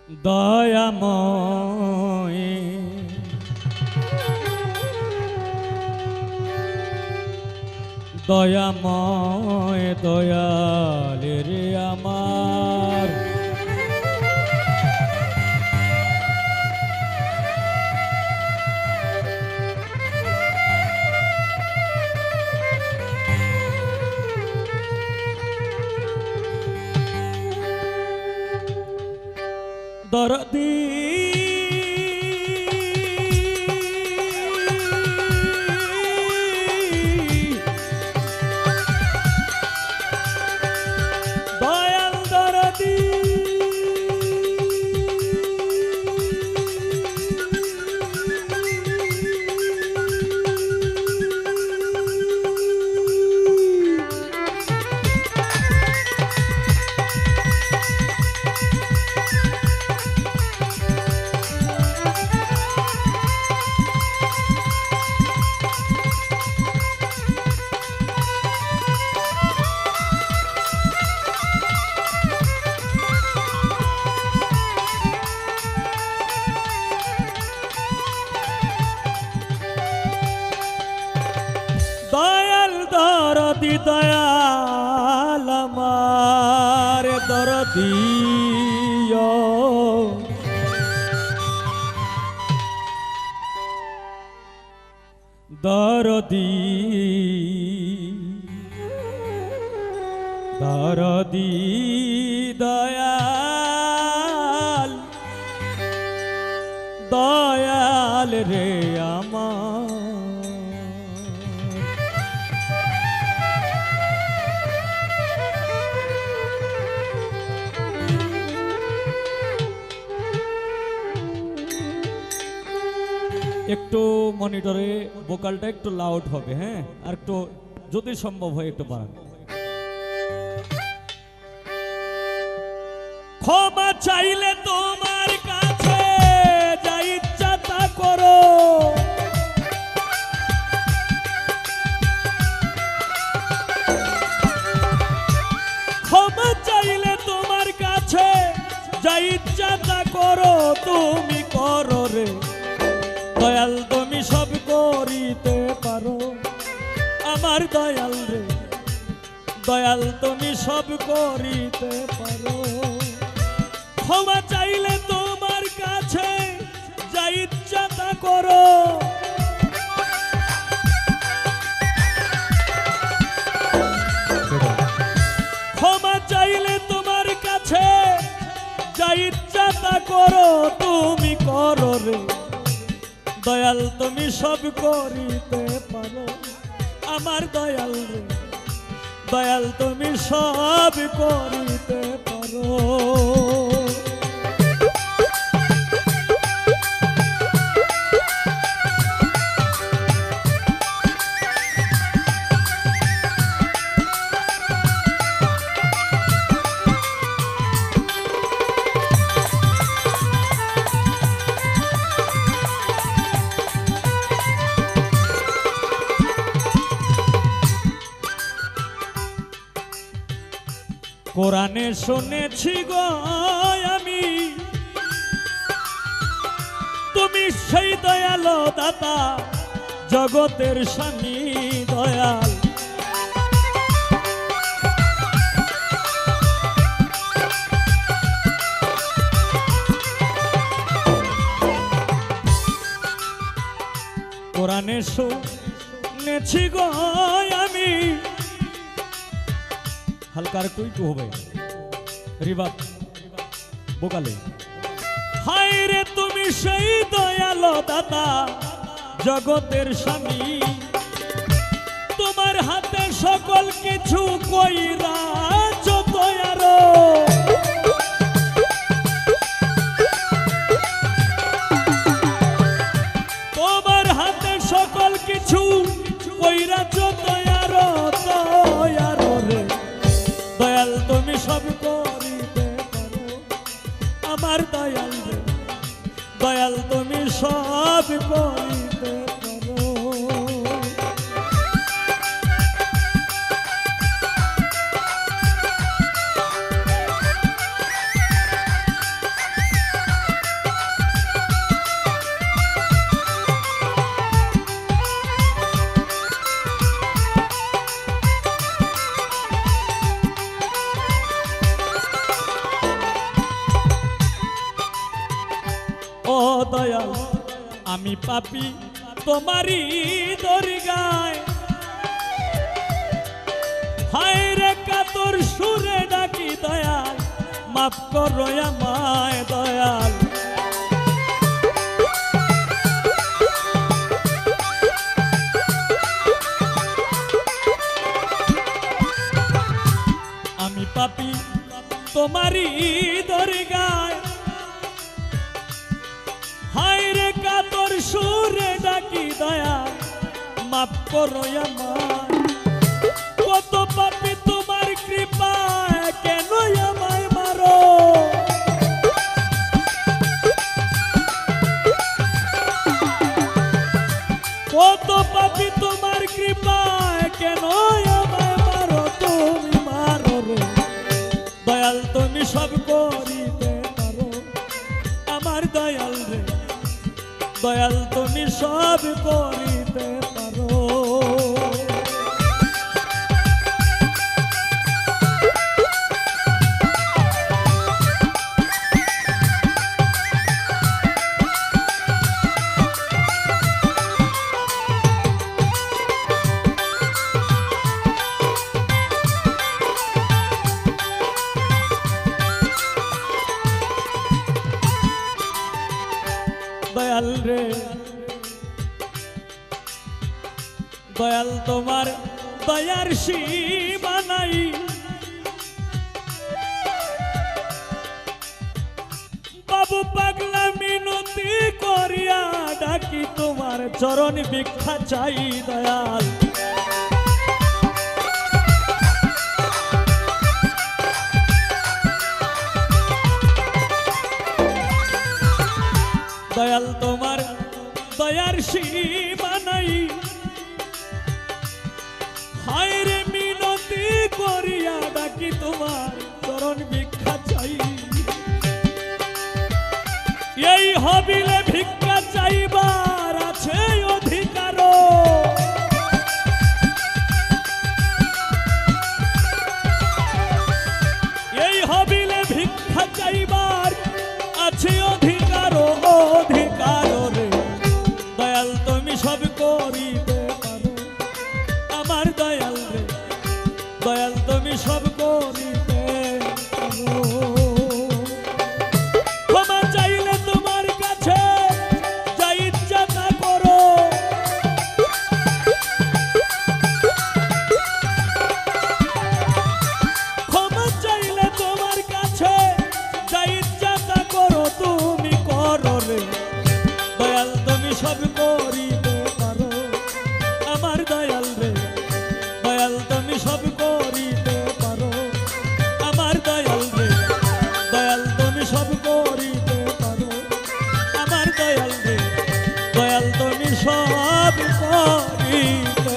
দয়াময় দয়াময় দয়ালে রে আমার দরদি দয়াল দরদি দয়াল দরদি দয়াল আমার দরদি দরদি দরদি দয়াল দয়াল রে আমার একটু মনিটরে ভোকালটা একটু লাউড হবে, হ্যাঁ, আর একটু যদি সম্ভব হয় একটু বাড়ান। ক্ষমা চাইলে তোমার কাছে যা ইচ্ছা তা করো, ক্ষমা চাইলে তোমার কাছে যা ইচ্ছা তা করো, তুমি করো রে দয়াল, তুমি সব করিতে পারো আমার দয়াল রে দয়াল, তুমি সব করিতে পারো। ক্ষমা চাইলে তোমার কাছে যা ইচ্ছা তা করো, ক্ষমা চাইলে তোমার কাছে যা ইচ্ছা তা করো, তুমি করো রে দয়াল, তুমি সব করিতে পারো আমার দয়াল রে দয়াল, তুমি সব করিতে পারো। কোরআনে শুনেছি গো আমি, তুমি সেই দয়াল দাতা জগতের স্বামী দয়াল, কোরআনে শুনেছি গো আমি, হালকা একটু একটু হবে রিবাব বোকালে, হায় রে তুমি সেই দয়াল দাতা জগতের স্বামী, তোমার হাতে সকল কিছু কইরা যত আরো, তোমার হাতে সকল কিছু কইরা যত আরো দয়ারো রে দয়াল, তুমি সব করিতে পারো আমার দয়াল রে দয়াল, তুমি সব করিতে পারো। ও দয়াল আমি পাপী তোমারই দরগায় হায় রে কাতর সুরে ডাকি দয়াল মাফ করো আমায় দয়াল আমি পাপী তোমারই দরগায় হায় রে কাতর সুরে ডাকি দয়াল মাফ করো আমায় কত পাপী তোমার কৃপায় কেন আমায় মারো কত পাপী তোমার কৃপায় কেন আমায় মারো তুমি মারো রে দয়াল তুমি সব করিতে পারো আমার দয়াল রে দয়াল তুমি সব করিতে পারো দয়াল রে দয়াল তোমার দয়ার সীমা নাই বাবু পাগলা মিনতি করিয়া ডাকি তোমার চরণ ভিক্ষা চাই দয়াল দয়াল তোমার দয়ার সীমা নাই হায় রে মিনতি করিয়া ডাকি তোমার চরণ ভিক্ষা চাই এই হবিলে ভিক্ষা চাইবার আছে অধিকার এই হবিলে ভিক্ষা চাইবার আছে অধিকার অধিকার রে দয়াল তুমি সব করিতে পারো আমার দয়াল রে দয়াল তুমি সব করিতে পারো ক্ষমা চাইলে তোমার কাছে যা ইচ্ছা তা করো ক্ষমা চাইলে তোমার কাছে যা ইচ্ছা তা করো তুমি করো রে দয়াল তুমি সব করিতে পারো আমার দয়াল রে দয়াল তুমি সব করিতে পারো আমার দয়াল রে দয়াল তুমি সব করিতে পারো আমার দয়াল রে দয়াল তুমি সব করিতে